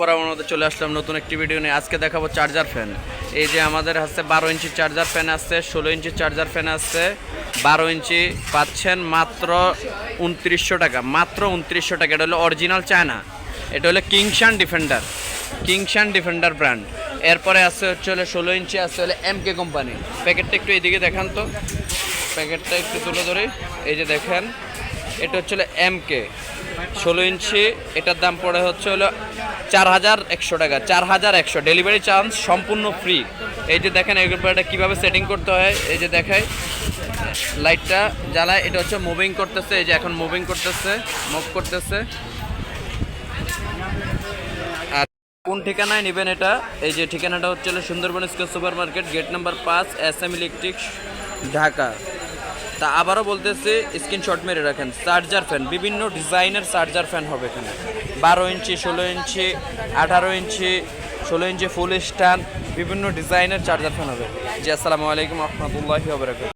পরামর্শ চলে আসলাম নতুন একটি ভিডিও নিয়ে। আজকে দেখাবো চার্জার ফ্যান। এই যে আমাদের হাতে 12 ইঞ্চি চার্জার ফ্যান আছে, 16 ইঞ্চি চার্জার ফ্যান আছে। 12 ইঞ্চি পাচ্ছেন মাত্র 2900 টাকা, মাত্র 2900 টাকা। এটা হলো অরিজিনাল চায়না, এটা হলো কিংশান ডিফেন্ডার ব্র্যান্ড। এরপরে আছে হচ্ছে 16 ইঞ্চি আছে হলে এমকে কোম্পানি। প্যাকেটটা একটু এইদিকে দেখান তো, প্যাকেটটা একটু তুলে ধরে। এই যে দেখেন, এটা হচ্ছে এমকে 16 ইঞ্চি। এটার দাম পড়ে হচ্ছে 4100 টাকা, 4100। ডেলিভারি চার্জ সম্পূর্ণ ফ্রি। এই যে দেখেন এটা কীভাবে সেটিং করতে হয়, এই যে দেখায় লাইটটা জ্বালায়। এটা হচ্ছে মুভিং করতেছে, এই যে এখন মুভ করতেছে। আর কোন ঠিকানায় নেবেন এটা, এই যে ঠিকানাটা হচ্ছে Sundarban square super market, gate number 5, SM electric, Dhaka. তা আবারও বলতেছি, স্ক্রিনশট মেরে রাখেন। চার্জার ফ্যান, বিভিন্ন ডিজাইনের চার্জার ফ্যান হবে এখানে। 12 ইঞ্চি, 16 ইঞ্চি, 18 ইঞ্চি, 16 ইঞ্চি ফুল স্ট্যান্ড, বিভিন্ন ডিজাইনের চার্জার ফ্যান হবে। জি, আসসালামু আলাইকুম রহমতুল্লাহি ওয়া বারাকাতুহু।